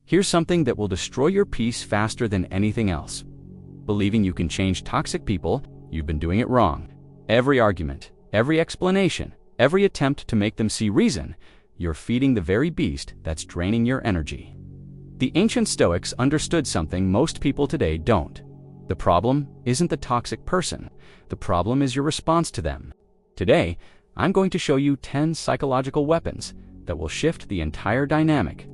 Here's something that will destroy your peace faster than anything else. Believing you can change toxic people, you've been doing it wrong. Every argument, every explanation, every attempt to make them see reason, you're feeding the very beast that's draining your energy. The ancient Stoics understood something most people today don't. The problem isn't the toxic person. The problem is your response to them. Today, I'm going to show you 10 psychological weapons that will shift the entire dynamic.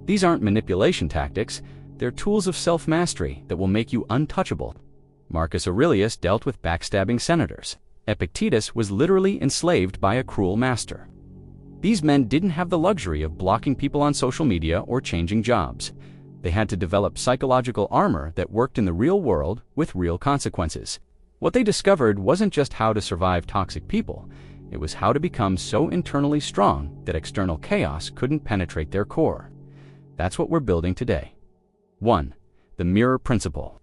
These aren't manipulation tactics, they're tools of self-mastery that will make you untouchable. Marcus Aurelius dealt with backstabbing senators. Epictetus was literally enslaved by a cruel master. These men didn't have the luxury of blocking people on social media or changing jobs. They had to develop psychological armor that worked in the real world with real consequences. What they discovered wasn't just how to survive toxic people, it was how to become so internally strong that external chaos couldn't penetrate their core. That's what we're building today. 1. The mirror principle.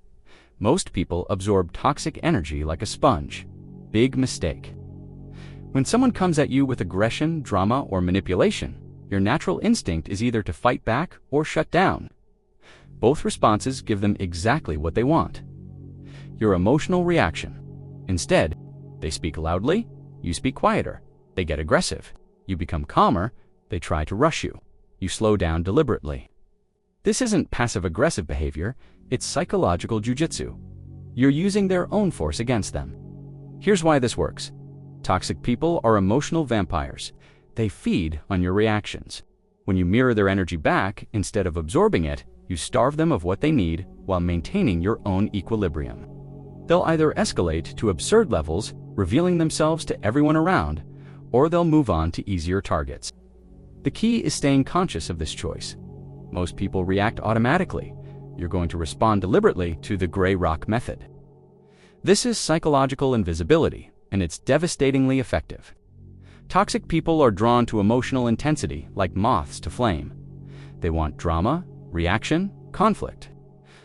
Most people absorb toxic energy like a sponge. Big mistake. When someone comes at you with aggression, drama, or manipulation, your natural instinct is either to fight back or shut down. Both responses give them exactly what they want. Your emotional reaction. Instead, they speak loudly, you speak quieter. They get aggressive. You become calmer, they try to rush you. You slow down deliberately. This isn't passive-aggressive behavior, it's psychological jujitsu. You're using their own force against them. Here's why this works. Toxic people are emotional vampires. They feed on your reactions. When you mirror their energy back, instead of absorbing it, you starve them of what they need while maintaining your own equilibrium. They'll either escalate to absurd levels, revealing themselves to everyone around, or they'll move on to easier targets. The key is staying conscious of this choice. Most people react automatically. You're going to respond deliberately to the gray rock method. This is psychological invisibility, and it's devastatingly effective. Toxic people are drawn to emotional intensity like moths to flame. They want drama, reaction, conflict.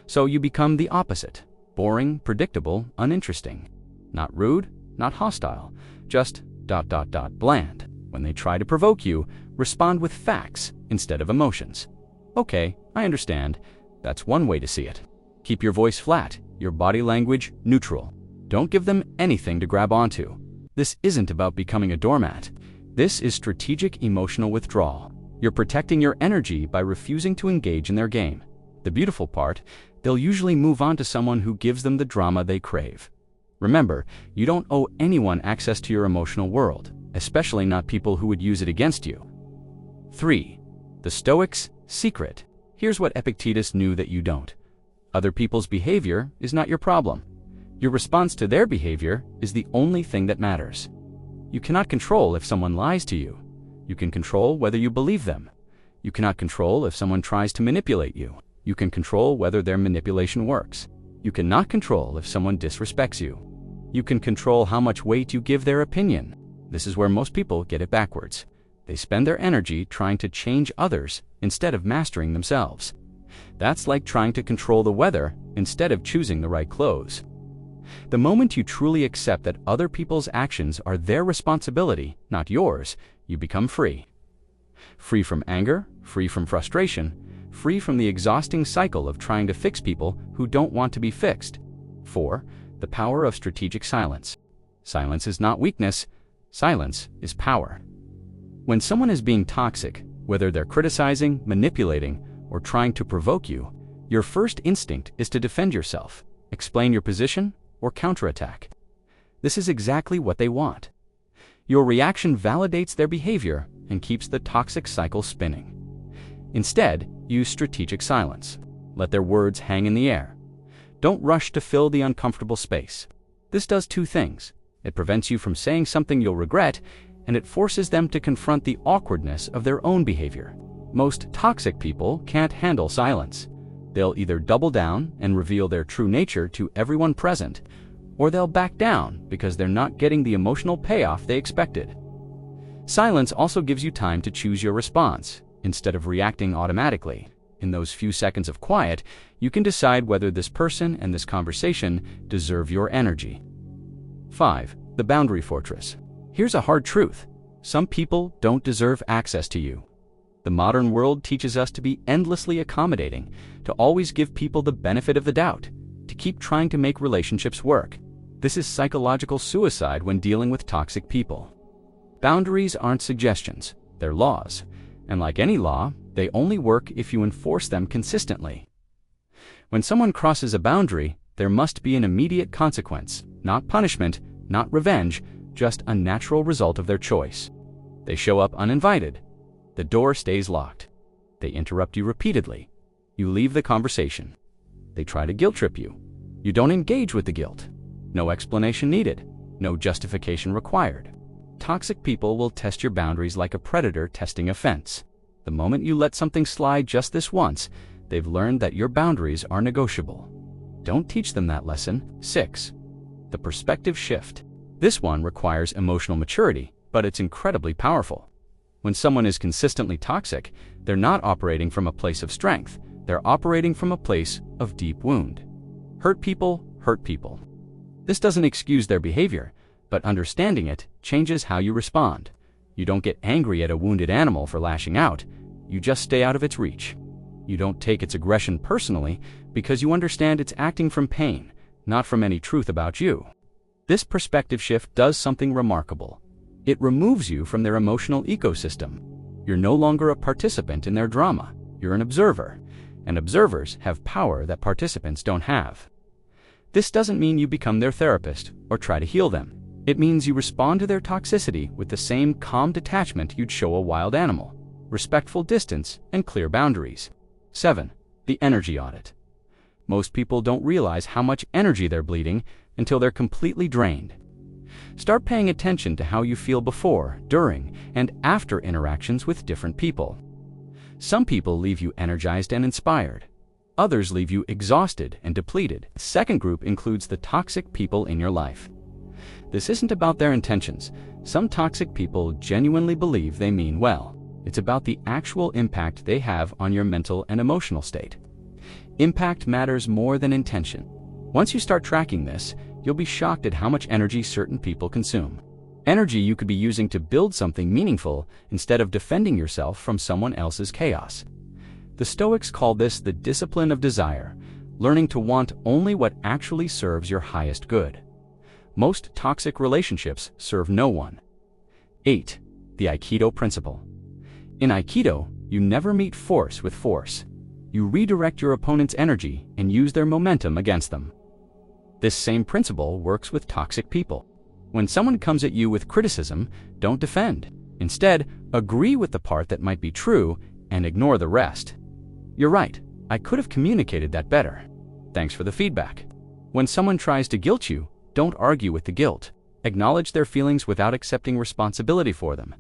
So you become the opposite. Boring, predictable, uninteresting. Not rude, not hostile, just ... bland. When they try to provoke you, respond with facts instead of emotions. Okay, I understand. That's one way to see it. Keep your voice flat, your body language neutral. Don't give them anything to grab onto. This isn't about becoming a doormat. This is strategic emotional withdrawal. You're protecting your energy by refusing to engage in their game. The beautiful part, they'll usually move on to someone who gives them the drama they crave. Remember, you don't owe anyone access to your emotional world, especially not people who would use it against you. 3. The Stoics' secret. Here's what Epictetus knew that you don't. Other people's behavior is not your problem. Your response to their behavior is the only thing that matters. You cannot control if someone lies to you. You can control whether you believe them. You cannot control if someone tries to manipulate you. You can control whether their manipulation works. You cannot control if someone disrespects you. You can control how much weight you give their opinion. This is where most people get it backwards. They spend their energy trying to change others instead of mastering themselves. That's like trying to control the weather instead of choosing the right clothes. The moment you truly accept that other people's actions are their responsibility, not yours, you become free. Free from anger, free from frustration, free from the exhausting cycle of trying to fix people who don't want to be fixed. 4. The power of strategic silence. Silence is not weakness, silence is power. When someone is being toxic, whether they're criticizing, manipulating, or trying to provoke you, your first instinct is to defend yourself, explain your position, or counterattack. This is exactly what they want. Your reaction validates their behavior and keeps the toxic cycle spinning. Instead, use strategic silence. Let their words hang in the air. Don't rush to fill the uncomfortable space. This does two things. It prevents you from saying something you'll regret, and it forces them to confront the awkwardness of their own behavior. Most toxic people can't handle silence. They'll either double down and reveal their true nature to everyone present, or they'll back down because they're not getting the emotional payoff they expected. Silence also gives you time to choose your response, instead of reacting automatically. In those few seconds of quiet, you can decide whether this person and this conversation deserve your energy. 5. The boundary fortress. Here's a hard truth. Some people don't deserve access to you. The modern world teaches us to be endlessly accommodating, to always give people the benefit of the doubt, to keep trying to make relationships work. This is psychological suicide when dealing with toxic people. Boundaries aren't suggestions, they're laws. And like any law, they only work if you enforce them consistently. When someone crosses a boundary, there must be an immediate consequence, not punishment, not revenge, just a natural result of their choice. They show up uninvited. The door stays locked. They interrupt you repeatedly. You leave the conversation. They try to guilt trip you. You don't engage with the guilt. No explanation needed. No justification required. Toxic people will test your boundaries like a predator testing a fence. The moment you let something slide just this once, they've learned that your boundaries are negotiable. Don't teach them that lesson. 6. The perspective shift. This one requires emotional maturity, but it's incredibly powerful. When someone is consistently toxic, they're not operating from a place of strength. They're operating from a place of deep wound. Hurt people hurt people. This doesn't excuse their behavior, but understanding it changes how you respond. You don't get angry at a wounded animal for lashing out. You just stay out of its reach. You don't take its aggression personally because you understand it's acting from pain, not from any truth about you. This perspective shift does something remarkable. It removes you from their emotional ecosystem. You're no longer a participant in their drama. You're an observer, and observers have power that participants don't have. This doesn't mean you become their therapist or try to heal them. It means you respond to their toxicity with the same calm detachment you'd show a wild animal, respectful distance, and clear boundaries. 7. The energy audit. Most people don't realize how much energy they're bleeding until they're completely drained. Start paying attention to how you feel before, during, and after interactions with different people. Some people leave you energized and inspired. Others leave you exhausted and depleted. The second group includes the toxic people in your life. This isn't about their intentions. Some toxic people genuinely believe they mean well. It's about the actual impact they have on your mental and emotional state. Impact matters more than intention. Once you start tracking this, you'll be shocked at how much energy certain people consume. Energy you could be using to build something meaningful instead of defending yourself from someone else's chaos. The Stoics call this the discipline of desire, learning to want only what actually serves your highest good. Most toxic relationships serve no one. 8. The Aikido principle. In Aikido, you never meet force with force. You redirect your opponent's energy and use their momentum against them. This same principle works with toxic people. When someone comes at you with criticism, don't defend. Instead, agree with the part that might be true and ignore the rest. You're right, I could have communicated that better. Thanks for the feedback. When someone tries to guilt you, don't argue with the guilt. Acknowledge their feelings without accepting responsibility for them.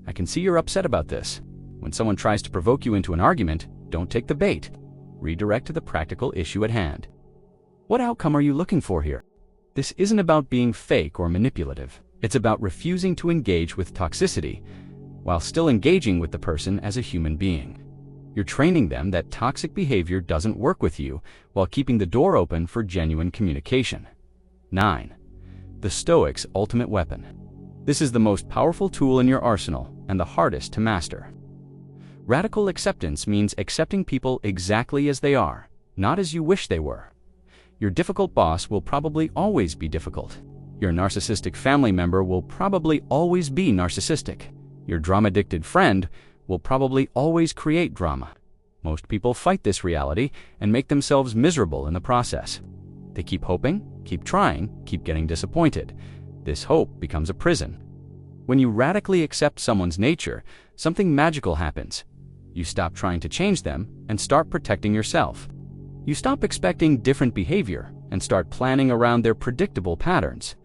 I can see you're upset about this. When someone tries to provoke you into an argument, don't take the bait. Redirect to the practical issue at hand. What outcome are you looking for here? This isn't about being fake or manipulative. It's about refusing to engage with toxicity while still engaging with the person as a human being. You're training them that toxic behavior doesn't work with you while keeping the door open for genuine communication. 9. The Stoics' ultimate weapon. This is the most powerful tool in your arsenal and the hardest to master. Radical acceptance means accepting people exactly as they are, not as you wish they were. Your difficult boss will probably always be difficult. Your narcissistic family member will probably always be narcissistic. Your drama-addicted friend will probably always create drama. Most people fight this reality and make themselves miserable in the process. They keep hoping, keep trying, keep getting disappointed. This hope becomes a prison. When you radically accept someone's nature, something magical happens. You stop trying to change them and start protecting yourself. You stop expecting different behavior and start planning around their predictable patterns.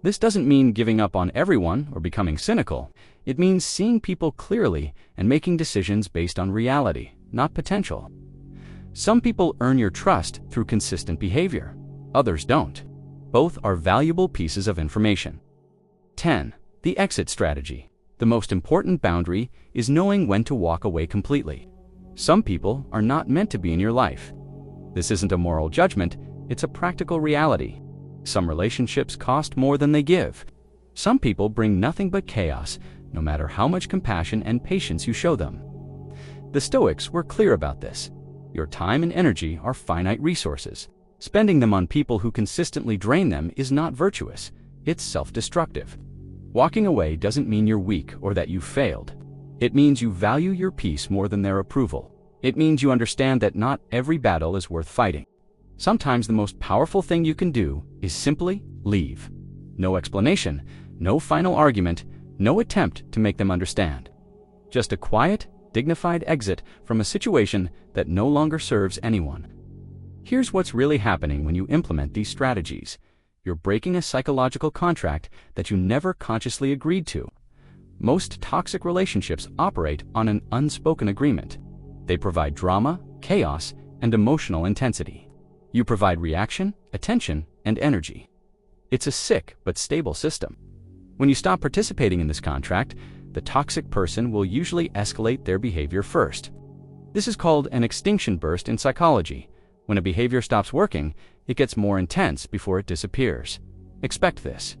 This doesn't mean giving up on everyone or becoming cynical. It means seeing people clearly and making decisions based on reality, not potential. Some people earn your trust through consistent behavior. Others don't. Both are valuable pieces of information. 10. The exit strategy. The most important boundary is knowing when to walk away completely. Some people are not meant to be in your life. This isn't a moral judgment, it's a practical reality. Some relationships cost more than they give. Some people bring nothing but chaos, no matter how much compassion and patience you show them. The Stoics were clear about this. Your time and energy are finite resources. Spending them on people who consistently drain them is not virtuous. It's self-destructive. Walking away doesn't mean you're weak or that you failed. It means you value your peace more than their approval. It means you understand that not every battle is worth fighting. Sometimes the most powerful thing you can do is simply leave. No explanation, no final argument, no attempt to make them understand. Just a quiet, dignified exit from a situation that no longer serves anyone. Here's what's really happening when you implement these strategies. You're breaking a psychological contract that you never consciously agreed to. Most toxic relationships operate on an unspoken agreement. They provide drama, chaos, and emotional intensity. You provide reaction, attention, and energy. It's a sick but stable system. When you stop participating in this contract, the toxic person will usually escalate their behavior first. This is called an extinction burst in psychology. When a behavior stops working, it gets more intense before it disappears. Expect this.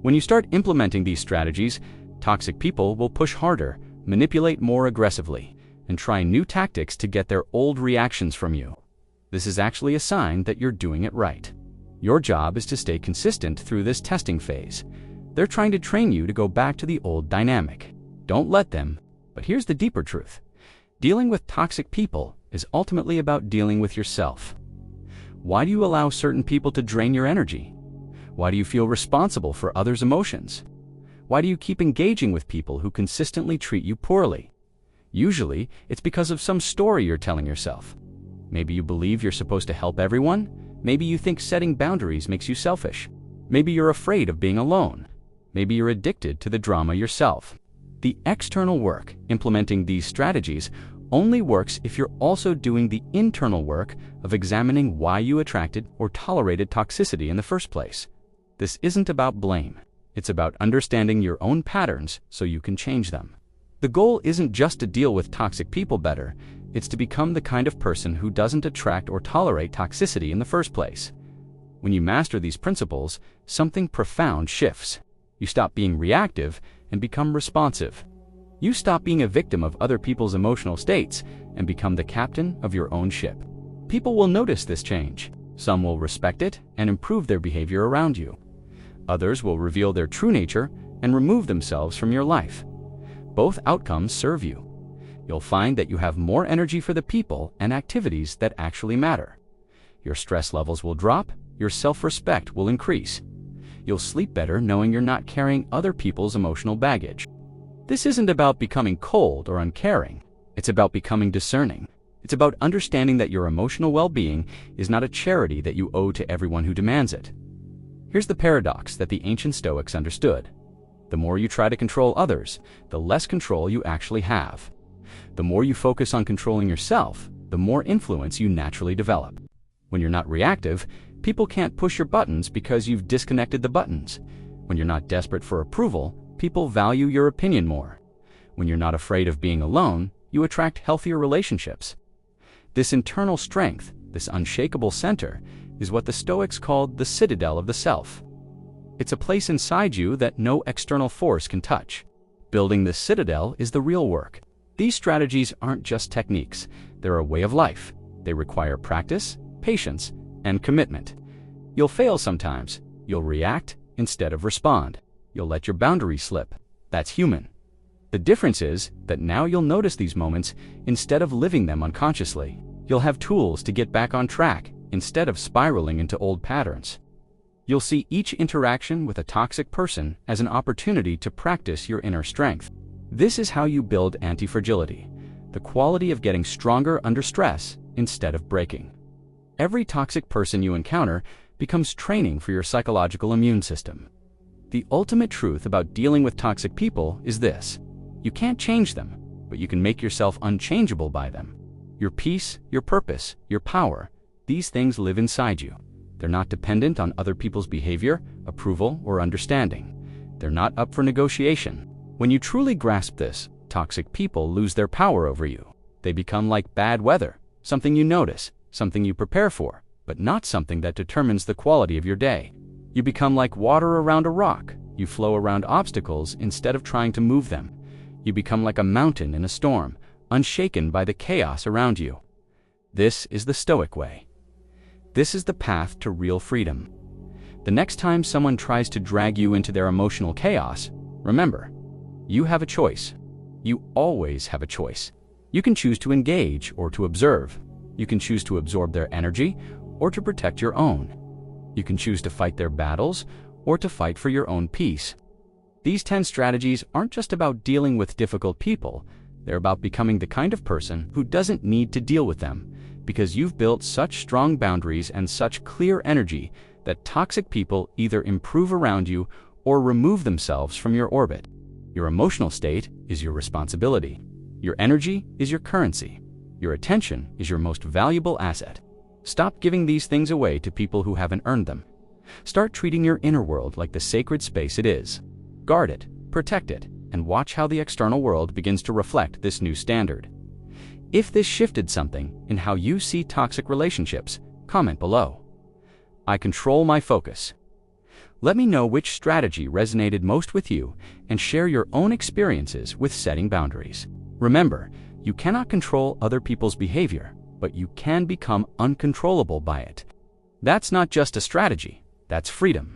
When you start implementing these strategies, toxic people will push harder, manipulate more aggressively, and try new tactics to get their old reactions from you. This is actually a sign that you're doing it right. Your job is to stay consistent through this testing phase. They're trying to train you to go back to the old dynamic. Don't let them. But here's the deeper truth. Dealing with toxic people is ultimately about dealing with yourself. Why do you allow certain people to drain your energy? Why do you feel responsible for others' emotions? Why do you keep engaging with people who consistently treat you poorly? Usually, it's because of some story you're telling yourself. Maybe you believe you're supposed to help everyone. Maybe you think setting boundaries makes you selfish. Maybe you're afraid of being alone. Maybe you're addicted to the drama yourself. The external work, implementing these strategies, only works if you're also doing the internal work of examining why you attracted or tolerated toxicity in the first place. This isn't about blame. It's about understanding your own patterns so you can change them. The goal isn't just to deal with toxic people better. It's to become the kind of person who doesn't attract or tolerate toxicity in the first place. When you master these principles, something profound shifts. You stop being reactive and become responsive. You stop being a victim of other people's emotional states and become the captain of your own ship. People will notice this change. Some will respect it and improve their behavior around you. Others will reveal their true nature and remove themselves from your life. Both outcomes serve you. You'll find that you have more energy for the people and activities that actually matter. Your stress levels will drop, your self-respect will increase. You'll sleep better knowing you're not carrying other people's emotional baggage. This isn't about becoming cold or uncaring. It's about becoming discerning. It's about understanding that your emotional well-being is not a charity that you owe to everyone who demands it. Here's the paradox that the ancient Stoics understood. The more you try to control others, the less control you actually have. The more you focus on controlling yourself, the more influence you naturally develop. When you're not reactive, people can't push your buttons because you've disconnected the buttons. When you're not desperate for approval, people value your opinion more. When you're not afraid of being alone, you attract healthier relationships. This internal strength, this unshakable center, is what the Stoics called the citadel of the self. It's a place inside you that no external force can touch. Building this citadel is the real work. These strategies aren't just techniques, they're a way of life. They require practice, patience, and commitment. You'll fail sometimes. You'll react instead of respond. You'll let your boundaries slip. That's human. The difference is that now you'll notice these moments instead of living them unconsciously. You'll have tools to get back on track instead of spiraling into old patterns. You'll see each interaction with a toxic person as an opportunity to practice your inner strength. This is how you build anti-fragility, the quality of getting stronger under stress instead of breaking. Every toxic person you encounter becomes training for your psychological immune system. The ultimate truth about dealing with toxic people is this: you can't change them, but you can make yourself unchangeable by them. Your peace, your purpose, your power, these things live inside you. They're not dependent on other people's behavior, approval, or understanding. They're not up for negotiation. When you truly grasp this, toxic people lose their power over you. They become like bad weather, something you notice, something you prepare for, but not something that determines the quality of your day. You become like water around a rock. You flow around obstacles instead of trying to move them. You become like a mountain in a storm, unshaken by the chaos around you. This is the Stoic way. This is the path to real freedom. The next time someone tries to drag you into their emotional chaos, remember, you have a choice. You always have a choice. You can choose to engage or to observe. You can choose to absorb their energy or to protect your own. You can choose to fight their battles or to fight for your own peace. These 10 strategies aren't just about dealing with difficult people. They're about becoming the kind of person who doesn't need to deal with them, because you've built such strong boundaries and such clear energy that toxic people either improve around you or remove themselves from your orbit. Your emotional state is your responsibility. Your energy is your currency. Your attention is your most valuable asset. Stop giving these things away to people who haven't earned them. Start treating your inner world like the sacred space it is. Guard it, protect it, and watch how the external world begins to reflect this new standard. If this shifted something in how you see toxic relationships, comment below. I control my focus. Let me know which strategy resonated most with you and share your own experiences with setting boundaries. Remember, you cannot control other people's behavior, but you can become uncontrollable by it. That's not just a strategy, that's freedom.